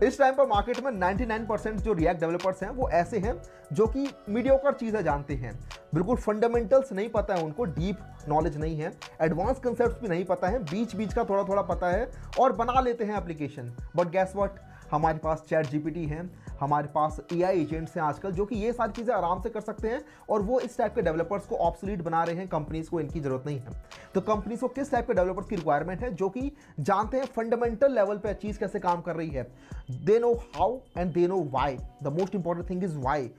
इस टाइम पर मार्केट में 99% जो रिएक्ट डेवलपर्स हैं वो ऐसे हैं जो कि मीडियोकर चीज़ें जानते हैं, बिल्कुल फंडामेंटल्स नहीं पता है उनको, डीप नॉलेज नहीं है, एडवांस कंसेप्ट्स भी नहीं पता है, बीच बीच का थोड़ा थोड़ा पता है और बना लेते हैं एप्लीकेशन। बट गैस व्हाट, हमारे पास चैट जीपीटी है, हमारे पास एआई एजेंट्स हैं आजकल जो कि ये सारी चीज़ें आराम से कर सकते हैं और वो इस टाइप के डेवलपर्स को ऑब्सोलीट बना रहे हैं। कंपनीज को इनकी जरूरत नहीं है। तो कंपनीज को किस टाइप के डेवलपर्स की रिक्वायरमेंट है? जो कि जानते हैं फंडामेंटल लेवल पे चीज़ कैसे काम कर रही है। They know how and they know why. The most important thing is why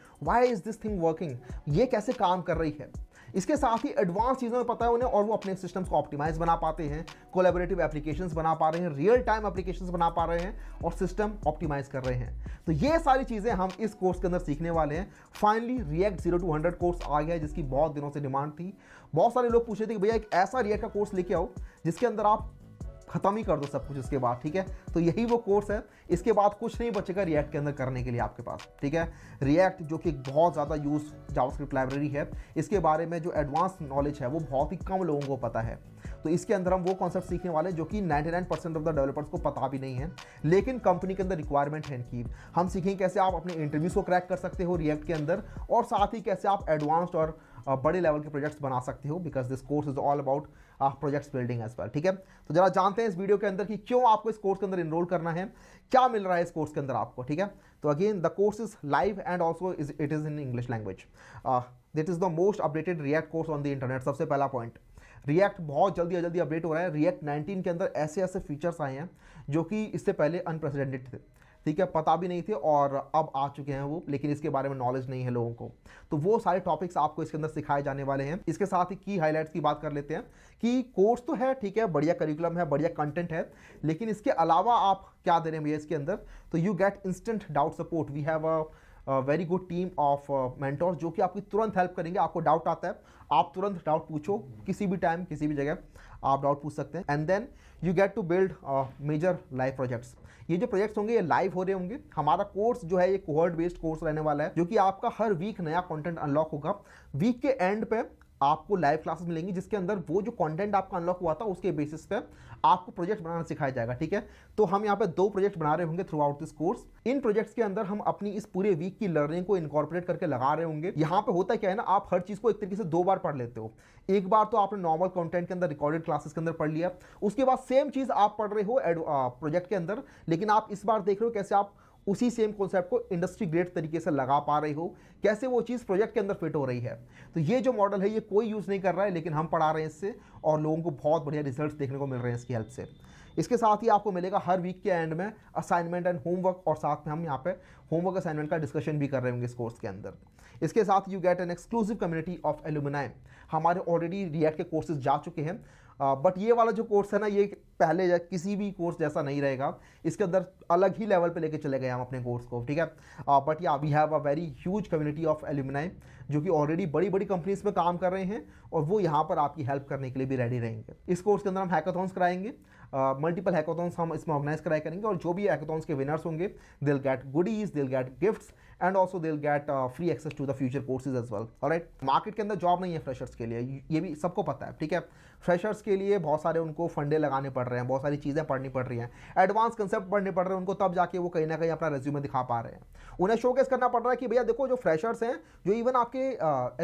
is this thing working, ये कैसे काम कर रही है। इसके साथ ही एडवांस चीज़ों में पता है उन्हें और वो अपने सिस्टम्स को ऑप्टिमाइज बना पाते हैं, कोलैबोरेटिव एप्लीकेशंस बना पा रहे हैं, रियल टाइम एप्लीकेशंस बना पा रहे हैं और सिस्टम ऑप्टिमाइज कर रहे हैं। तो ये सारी चीज़ें हम इस कोर्स के अंदर सीखने वाले हैं। फाइनली रिएक्ट 0 to 100 कोर्स आ गया है जिसकी बहुत दिनों से डिमांड थी। बहुत सारे लोग पूछ रहे थे कि भैया एक ऐसा रिएक्ट का कोर्स लेके आओ जिसके अंदर आप खत्म ही कर दो सब कुछ इसके बाद, ठीक है। तो यही वो कोर्स है। इसके बाद कुछ नहीं बचेगा रिएक्ट के अंदर करने के लिए आपके पास, ठीक है। रिएक्ट जो कि बहुत ज़्यादा यूज जावास्क्रिप्ट लाइब्रेरी है, इसके बारे में जो एडवांस नॉलेज है वो बहुत ही कम लोगों को पता है। तो इसके अंदर हम वो कॉन्सेप्ट सीखने वाले जो कि 99% ऑफ द डेवलपर्स को पता भी नहीं है, लेकिन कंपनी के अंदर रिक्वायरमेंट है इनकी। हम सीखेंगे कैसे आप अपने इंटरव्यूज को क्रैक कर सकते हो रिएक्ट के अंदर, और साथ ही कैसे आप एडवांस्ड और बड़े लेवल के प्रोजेक्ट्स बना सकते हो, because this course is all about projects building as well, ठीक है। तो जरा जानते हैं इस वीडियो के अंदर कि क्यों आपको इस कोर्स के अंदर इनरोल करना है, क्या मिल रहा है इस कोर्स के अंदर आपको, ठीक है। तो again the course is live and also it is in English language. This is the most updated React course on the internet. सबसे पहला पॉइंट, रिएक्ट बहुत जल्दी अपडेट हो रहा है। रिएक्ट 19 के अंदर ऐसे ऐसे फीचर्स आए हैं जो कि इससे पहले अनप्रेसिडेंटेड थे, ठीक है, पता भी नहीं थे और अब आ चुके हैं वो, लेकिन इसके बारे में नॉलेज नहीं है लोगों को। तो वो सारे टॉपिक्स आपको इसके अंदर सिखाए जाने वाले हैं। इसके साथ ही की हाइलाइट्स की बात कर लेते हैं कि कोर्स तो है, ठीक है, बढ़िया करिकुलम है, बढ़िया कंटेंट है, लेकिन इसके अलावा आप क्या दे रहे हैं भैया इसके अंदर? तो you get instant doubt support. We have a very good team of mentors जो कि आपकी तुरंत हेल्प करेंगे। आपको डाउट आता है, आप तुरंत डाउट पूछो, किसी भी टाइम किसी भी जगह आप डाउट पूछ सकते हैं। And then you get to build major live projects. ये जो प्रोजेक्ट्स होंगे ये लाइव हो रहे होंगे। हमारा कोर्स जो है ये कोहॉर्ट बेस्ड कोर्स रहने वाला है, जो कि आपका हर वीक नया कंटेंट अनलॉक होगा। वीक के एंड पे आपको लाइव क्लासेस मिलेंगी जिसके अंदर वो जो कंटेंट आपका अनलॉक हुआ था उसके बेसिस पे आपको प्रोजेक्ट बनाना सिखाया जाएगा, ठीक है। तो हम यहाँ पे 2 प्रोजेक्ट बना रहे होंगे through out this course. In projects के अंदर हम अपनी इस पूरे वीक की लर्निंग को इनकॉर्पोरेट करके लगा रहे होंगे। यहाँ पे होता क्या है ना, आप हर चीज़ को एक तरीके से 2 बार पढ़ लेते हो। एक बार तो आपने नॉर्मल कंटेंट के अंदर रिकॉर्डेड क्लासेस के अंदर पढ़ लिया, उसके बाद सेम चीज़ आप पढ़ रहे हो प्रोजेक्ट के अंदर, लेकिन आप इस बार देख रहे हो कैसे आप उसी सेम कॉन्सेप्ट को इंडस्ट्री ग्रेड तरीके से लगा पा रहे हो, कैसे वो चीज़ प्रोजेक्ट के अंदर फिट हो रही है। तो ये जो मॉडल है ये कोई यूज़ नहीं कर रहा है, लेकिन हम पढ़ा रहे हैं इससे और लोगों को बहुत बढ़िया रिजल्ट्स देखने को मिल रहे हैं इसकी हेल्प से। इसके साथ ही आपको मिलेगा हर वीक के एंड में असाइनमेंट एंड होमवर्क, और साथ में हम यहाँ पे होमवर्क असाइनमेंट का डिस्कशन भी कर रहे होंगे इस कोर्स के अंदर। इसके साथ you get an exclusive community of alumni. हमारे ऑलरेडी रिएक्ट के कोर्सेज जा चुके हैं, बट ये वाला जो कोर्स है ना, ये पहले किसी भी कोर्स जैसा नहीं रहेगा। इसके अंदर अलग ही लेवल पे लेके चले गए हम अपने कोर्स को, ठीक है। But yeah we have a very huge community of alumni जो कि ऑलरेडी बड़ी बड़ी कंपनीज में काम कर रहे हैं और वो यहाँ पर आपकी हेल्प करने के लिए भी रेडी रहेंगे। इस कोर्स के अंदर हम हैकाथॉन्स कराएंगे, मल्टीपल हैकाथॉन्स हम इसमें ऑर्गेनाइज कराया करेंगे, और जो भी हैकाथॉन्स के विनर्स होंगे they will get goodies, they will get gifts and also they will get free access to the future courses as well. Alright, market के अंदर जॉब नहीं है फ्रेशर्स के लिए, ये भी सबको पता है, ठीक है। फ्रेशर्स के लिए बहुत सारे उनको फंडे लगाने पड़ रहे हैं, बहुत सारी चीज़ें पढ़नी पड़ रही हैं, एडवांस कंसेप्ट पढ़ने पड़ रहे हैं उनको, तब जाके वो कहीं ना कहीं अपना रेज्यूमे दिखा पा रहे हैं। उन्हें शोकेस करना पड़ रहा है कि भैया देखो जो फ्रेशर्स हैं, जो इवन आपके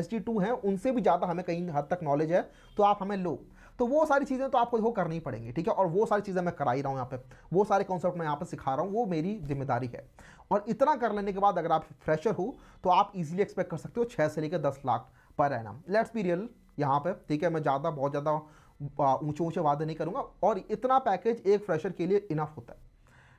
ST2 हैं, उनसे भी ज़्यादा हमें कहीं हद तक नॉलेज है, तो आप हमें लो। तो वो सारी चीज़ें तो आपको वो करनी पड़ेंगी, ठीक है। और वो सारी चीज़ें मैं करा ही रहा हूँ यहाँ पे, वो सारे कॉन्सेप्ट मैं यहाँ पे सिखा रहा हूँ, वो मेरी जिम्मेदारी है। और इतना कर लेने के बाद अगर आप फ्रेशर हो तो आप इजीली एक्सपेक्ट कर सकते हो 6 से लेकर 10 lakh per annum. Let's be real यहाँ पे, ठीक है। मैं बहुत ज़्यादा ऊंचे वादे नहीं करूँगा, और इतना पैकेज एक फ्रेशर के लिए इनफ होता है,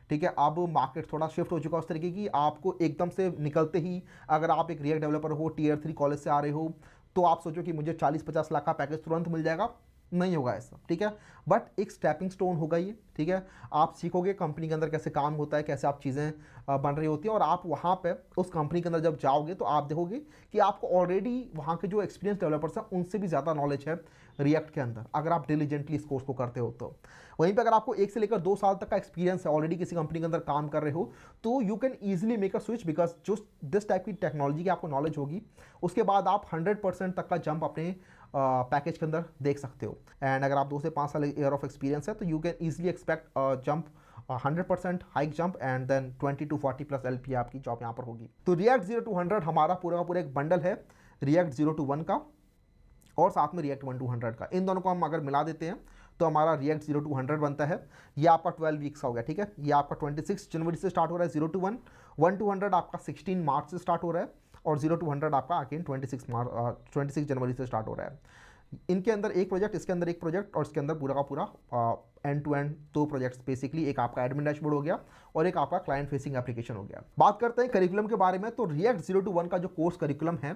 ठीक है। अब मार्केट थोड़ा शिफ्ट हो चुका है उस तरीके की, आपको एकदम से निकलते ही अगर आप एक रिएक्ट डेवलपर हो, Tier 3 कॉलेज से आ रहे हो, तो आप सोचो कि मुझे 40-50 लाख का पैकेज तुरंत मिल जाएगा, नहीं होगा ऐसा, ठीक है। बट एक स्टेपिंग स्टोन होगा ये, ठीक है। आप सीखोगे कंपनी के अंदर कैसे काम होता है, कैसे आप चीज़ें बन रही होती हैं, और आप वहाँ पे उस कंपनी के अंदर जब जाओगे तो आप देखोगे कि आपको ऑलरेडी वहाँ के जो एक्सपीरियंस डेवलपर्स हैं उनसे भी ज़्यादा नॉलेज है रिएक्ट के अंदर, अगर आप डिलीजेंटली इस कोर्स को करते हो तो। वहीं पर अगर आपको 1 से लेकर 2 साल तक का एक्सपीरियंस है, ऑलरेडी किसी कंपनी के अंदर काम कर रहे हो, तो you can easily make a switch, because जो दिस टाइप की टेक्नोलॉजी की आपको नॉलेज होगी, उसके बाद आप 100% तक का जंप अपने पैकेज के अंदर देख सकते हो। एंड अगर आप 2 से 5 साल ईयर ऑफ एक्सपीरियंस है तो you can easily expect jump 100% hike jump and then 20 to 40 plus LP आपकी जॉब यहाँ पर होगी। तो रिएक्ट 0 to 100 हमारा पूरा का पूरा एक बंडल है रिएक्ट 0 to 1 का और साथ में रिएक्ट 1 to 100 का। इन दोनों को हम अगर मिला देते हैं तो हमारा रिएक्ट 0 to 100 बनता है। ये आपका 12 वीक्स का हो गया, ठीक है। ये आपका 26 जनवरी से स्टार्ट हो रहा है 0 to 1, 1 to 100 आपका 16 मार्च से स्टार्ट हो रहा है और 0 to 100 आपका अगेन 26 जनवरी से स्टार्ट हो रहा है। इनके अंदर एक प्रोजेक्ट, इसके अंदर एक प्रोजेक्ट और इसके अंदर पूरा का पूरा end to end 2 projects basically, एक आपका एडमिन डैशबोर्ड हो गया और एक आपका क्लाइंट फेसिंग एप्लीकेशन हो गया। बात करते हैं करिकुलम के बारे में। तो रिएक्ट 0 to 1 का जो कोर्स करिकुलम है,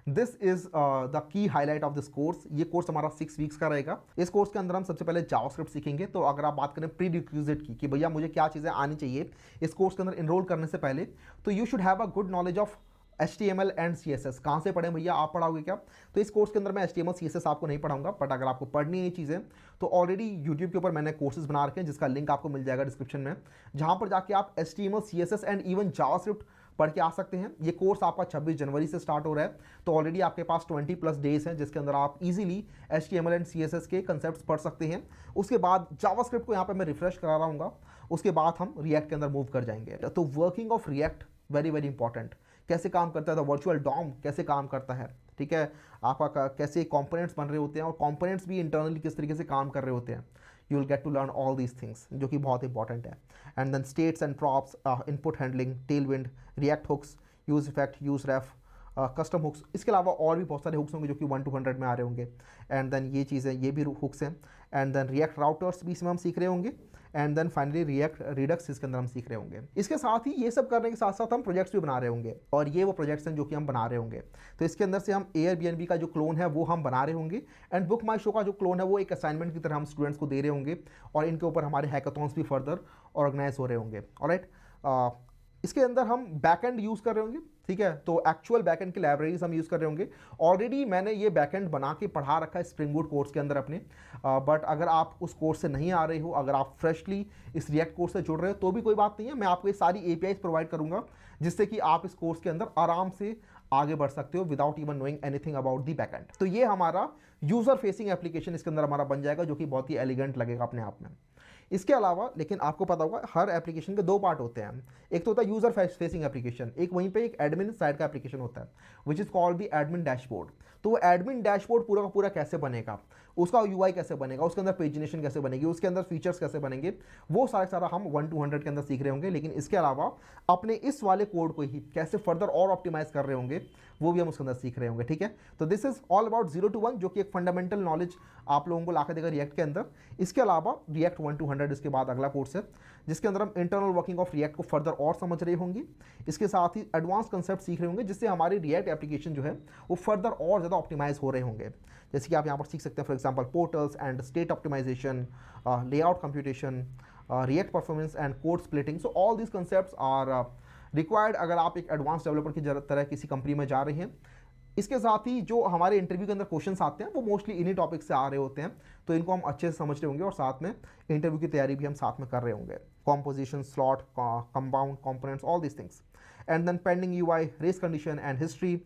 this is the key highlight of this course. ये कोर्स हमारा 6 वीक्स का रहेगा। इस कोर्स के अंदर हम सबसे पहले जावास्क्रिप्ट सीखेंगे। तो अगर आप बात करें प्री रिक्विजिट की कि भैया मुझे क्या चीज़ें आनी चाहिए इस कोर्स के अंदर इनरोल करने से पहले, तो you should have a good knowledge of HTML and CSS। कहाँ से पढ़ें भैया, आप पढ़ाओगे क्या? तो इस कोर्स के अंदर मैं HTML CSS आपको नहीं पढ़ाऊंगा, बट अगर आपको पढ़नी है ये चीज़ें तो ऑलरेडी यूट्यूब के ऊपर मैंने कोर्सेज बना रखे हैं जिसका लिंक आपको मिल जाएगा डिस्क्रिप्शन में, जहाँ पर जाके आप HTML CSS and even JavaScript पढ़ के आ सकते हैं। ये कोर्स आपका 26 जनवरी से स्टार्ट हो रहा है, तो ऑलरेडी आपके पास 20 प्लस डेज हैं जिसके अंदर आप इजीली HTML एंड CSS के कंसेप्ट्स पढ़ सकते हैं। उसके बाद जावास्क्रिप्ट को यहाँ पे मैं रिफ्रेश करा रहा हूँ, उसके बाद हम रिएक्ट के अंदर मूव कर जाएंगे। तो working of react very very important. कैसे काम करता है, तो वर्चुअल डॉम कैसे काम करता है, ठीक है, आपका कैसे कंपोनेंट्स बन रहे होते हैं और कंपोनेंट्स भी इंटरनली किस तरीके से काम कर रहे होते हैं। You will get to learn all these things, जो कि बहुत इंपॉर्टेंट है। And then states and props, input handling, Tailwind, React hooks, use effect, use ref, custom hooks. इसके अलावा और भी बहुत सारे हुक्स होंगे जो कि 1 to 100 में आ रहे होंगे। एंड देन ये चीज़ें, ये भी हुक्स हैं। एंड देन रिएक्ट राउटर्स भी इसमें हम सीख रहे होंगे। And then finally React Redux इसके अंदर हम सीख रहे होंगे। इसके साथ ही ये सब करने के साथ साथ हम प्रोजेक्ट्स भी बना रहे होंगे, और ये वो प्रोजेक्ट्स हैं जो कि हम बना रहे होंगे। तो इसके अंदर से हम Airbnb का जो क्लोन है वो हम बना रहे होंगे, एंड बुक माई शो का जो क्लोन है वो एक असाइनमेंट की तरह हम स्टूडेंट्स को दे रहे होंगे, और इनके ऊपर हमारे हैकाथॉन्स भी फर्दर ऑर्गेनाइज हो रहे होंगे। ऑलराइट, इसके अंदर हम बैकएंड यूज़ कर रहे होंगे, ठीक है। तो एक्चुअल बैकएंड की लाइब्रेरीज हम यूज़ कर रहे होंगे। ऑलरेडी मैंने ये बैकएंड बना के पढ़ा रखा है स्प्रिंग बूट कोर्स के अंदर अपने, बट अगर आप उस कोर्स से नहीं आ रहे हो, अगर आप फ्रेशली इस रिएक्ट कोर्स से जुड़ रहे हो तो भी कोई बात नहीं है, मैं आपको ये सारी APIs प्रोवाइड करूंगा जिससे कि आप इस कोर्स के अंदर आराम से आगे बढ़ सकते हो without even knowing anything about the backend. तो ये हमारा यूज़र फेसिंग एप्लीकेशन इसके अंदर हमारा बन जाएगा, जो कि बहुत ही एलिगेंट लगेगा अपने आप में। इसके अलावा लेकिन आपको पता होगा हर एप्लीकेशन के 2 पार्ट होते हैं। एक तो होता है यूज़र फेसिंग एप्लीकेशन, एक वहीं पे एक एडमिन साइड का एप्लीकेशन होता है which is called the admin dashboard. तो वो एडमिन डैशबोर्ड पूरा का पूरा कैसे बनेगा, उसका UI कैसे बनेगा, उसके अंदर पेजिनेशन कैसे बनेगी, उसके अंदर फीचर्स कैसे बनेंगे, वो सारा हम 1 to 100 के अंदर सीख रहे होंगे। लेकिन इसके अलावा अपने इस वाले कोड को ही कैसे फर्दर और ऑप्टिमाइज कर रहे होंगे वो भी हम उसके अंदर सीख रहे होंगे, ठीक है। तो this is all about 0 to 1, जो कि एक फंडामेंटल नॉलेज आप लोगों को ला के देगा रिएक्ट के अंदर। इसके अलावा रिएक्ट 1 to 100 इसके बाद अगला कोर्स है जिसके अंदर हम इंटरनल वर्किंग ऑफ रिएक्ट को फर्दर और समझ रहे होंगे। इसके साथ ही एडवांस कंसेप्ट सीख रहे होंगे जिससे हमारी रिएक्ट एप्लीकेशन जो है वो फर्दर और ज़्यादा ऑप्टिमाइज हो रहे होंगे। जैसे कि आप यहाँ पर सीख सकते हैं for example portals and state optimization, layout computation, React performance and code splitting. So all these concepts are required अगर आप एक एडवांस डेवलपर की तरह किसी कंपनी में जा रहे हैं। इसके साथ ही जो हमारे इंटरव्यू के अंदर क्वेश्चंस आते हैं वो मोस्टली इन्हीं टॉपिक से आ रहे होते हैं, तो इनको हम अच्छे से समझ रहे होंगे और साथ में इंटरव्यू की तैयारी भी हम साथ में कर रहे होंगे। Composition, slot, compound, components, all this things. And then pending UI, race condition and history.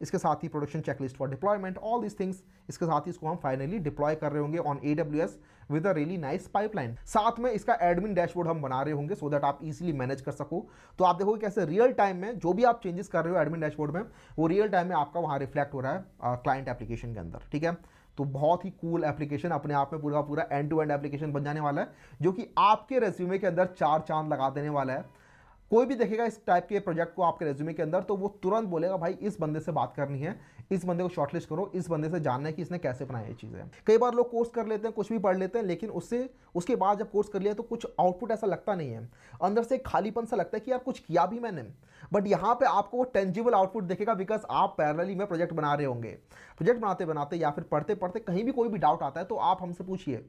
इसके साथ ही production checklist for deployment, all this things. इसके साथ ही इसको हम फाइनली डिप्लॉय कर रहे होंगे on AWS with a really nice pipeline. साथ में इसका एडमिन डैशबोर्ड हम बना रहे होंगे सो दैट आप इजीली मैनेज कर सको। तो आप देखोगे कैसे रियल टाइम में जो भी आप चेंजेस कर रहे हो एडमिन डैशबोर्ड में वो रियल टाइम में आपका वहाँ रिफ्लेक्ट हो रहा है क्लाइंट एप्लीकेशन के अंदर, ठीक है। तो बहुत ही कूल एप्लीकेशन अपने आप में पूरा पूरा एंड टू एंड एप्लीकेशन बन जाने वाला है जो कि आपके रेज्यूमे के अंदर 4 चांद लगा देने वाला है। कोई भी देखेगा इस टाइप के प्रोजेक्ट को आपके रेज्यूमे के अंदर तो वो तुरंत बोलेगा भाई इस बंदे से बात करनी है, इस बंदे को शॉर्टलिस्ट करो, इस बंदे से जानना है कि इसने कैसे बनाई ये चीज़ें। कई बार लोग कोर्स कर लेते हैं, कुछ भी पढ़ लेते हैं, लेकिन उसके बाद जब कोर्स कर लिया तो कुछ आउटपुट ऐसा लगता नहीं है, अंदर से खालीपन सा लगता है कि यार कुछ किया भी मैंने। बट यहाँ पे आपको वो टेंजिबल आउटपुट दिखेगा बिकॉज आप पैरेलली में प्रोजेक्ट बना रहे होंगे। प्रोजेक्ट बनाते बनाते या फिर पढ़ते पढ़ते कहीं भी कोई भी डाउट आता है तो आप हमसे पूछिए,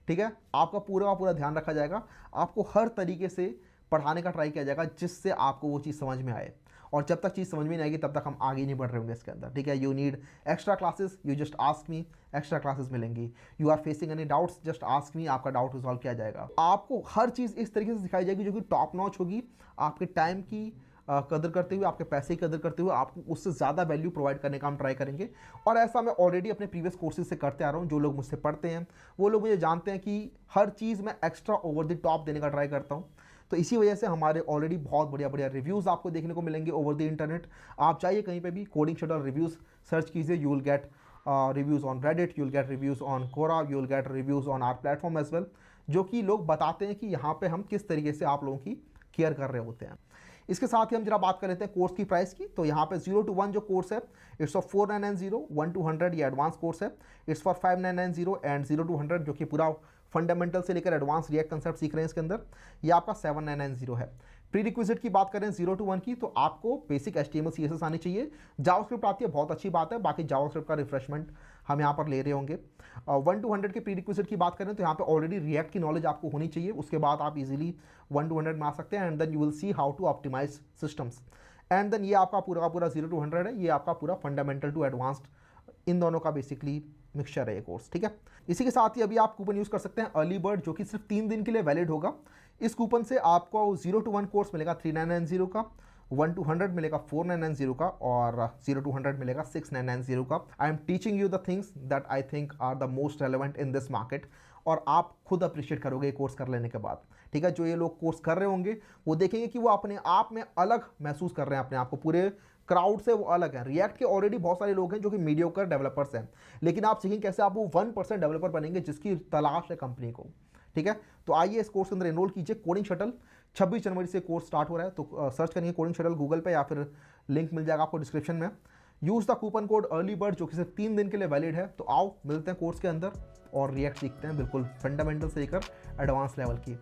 ठीक है। आपका पूरा ध्यान रखा जाएगा, आपको हर तरीके से पढ़ाने का ट्राई किया जाएगा जिससे आपको वो चीज़ समझ में आए। और जब तक चीज़ समझ में नहीं आएगी तब तक हम आगे नहीं बढ़ रहे होंगे इसके अंदर, ठीक है। You need extra classes, you just ask me, extra classes मिलेंगी। You are facing any doubts, just ask me, आपका डाउट रिजॉल्व किया जाएगा। आपको हर चीज़ इस तरीके से सिखाई जाएगी जो कि टॉप नॉच होगी, आपके टाइम की कदर करते हुए, आपके पैसे की कदर करते हुए आपको उससे ज़्यादा वैल्यू प्रोवाइड करने का हम ट्राई करेंगे। और ऐसा मैं ऑलरेडी अपने प्रीवियस कोर्सेज से करते आ रहा हूँ। जो लोग मुझसे पढ़ते हैं वो लोग मुझे जानते हैं कि हर चीज़ मैं एक्स्ट्रा ओवर द टॉप देने का ट्राई करता हूँ। तो इसी वजह से हमारे ऑलरेडी बहुत बढ़िया बढ़िया रिव्यूज़ आपको देखने को मिलेंगे ओवर द इंटरनेट। आप चाहिए कहीं पे भी कोडिंग शटल रिव्यूज़ सर्च कीजिए, you will get reviews on Reddit, you will get reviews on Quora, you will get reviews on our platform as well, जो कि लोग बताते हैं कि यहाँ पे हम किस तरीके से आप लोगों की केयर कर रहे होते हैं। इसके साथ ही हम जरा बात कर लेते हैं कोर्स की प्राइस की। तो यहाँ पे 0 to 1 जो कोर्स है इट्स फॉर 4990, 1 to 100 ये एडवांस कोर्स है, इट्स फॉर 5990 एंड 0 to 100 जो कि पूरा फंडामेंटल से लेकर एडवांस रिएक्ट कंसेप्ट सीख रहे हैं इसके अंदर, ये आपका 7990 है। प्री रिक्विजिट की बात करें 0 to 1 की, तो आपको बेसिक HTML CSS आनी चाहिए, जावास्क्रिप्ट आती है, बहुत अच्छी बात है, बाकी जावास्क्रिप्ट का रिफ्रेशमेंट हम यहाँ पर ले रहे होंगे। 1 to 100 के प्री रिक्विजिट की बात करें तो यहाँ पे ऑलरेडी रिएक्ट की नॉलेज आपको होनी चाहिए, उसके बाद आप इजीली 1 to 100 में आ सकते हैं and then you will see how to optimize systems. And then ये आपका पूरा का पूरा 0 to 100 है, ये आपका पूरा फंडामेंटल टू एडवांस्ड इन दोनों का बेसिकली मिक्सचर है ये कोर्स, ठीक है। इसी के साथ ही अभी आप कूपन यूज़ कर सकते हैं अर्ली बर्ड, जो कि सिर्फ 3 दिन के लिए वैलिड होगा। इस कूपन से आपको 0 to 1 कोर्स मिलेगा 3990 का, 1 to 100 मिलेगा 4990 का और 0 to 100 मिलेगा 6990 का। I am teaching you the things that I think are the most relevant in this market, और आप खुद अप्रिशिएट करोगे ये कोर्स कर लेने के बाद, ठीक है। जो ये लोग कोर्स कर रहे होंगे वो देखेंगे कि वो अपने आप में अलग महसूस कर रहे हैं अपने आप को, पूरे क्राउड से वो अलग है। रिएक्ट के ऑलरेडी बहुत सारे लोग हैं जो कि मीडियोकर डेवलपर्स हैं, लेकिन आप सीखेंगे कैसे आप वो 1% डेवलपर बनेंगे जिसकी तलाश है कंपनी को, ठीक है। तो आइए इस कोर्स के अंदर एनरोल कीजिए। कोडिंग शटल 26 जनवरी से कोर्स स्टार्ट हो रहा है, तो सर्च करिए कोडिंग शटल गूगल पे या फिर लिंक मिल जाएगा आपको डिस्क्रिप्शन में। Use the coupon code early bird जो कि सिर्फ 3 दिन के लिए वैलिड है। तो आओ मिलते हैं कोर्स के अंदर और रिएक्ट सीखते हैं बिल्कुल फंडामेंटल से लेकर एडवांस लेवल की।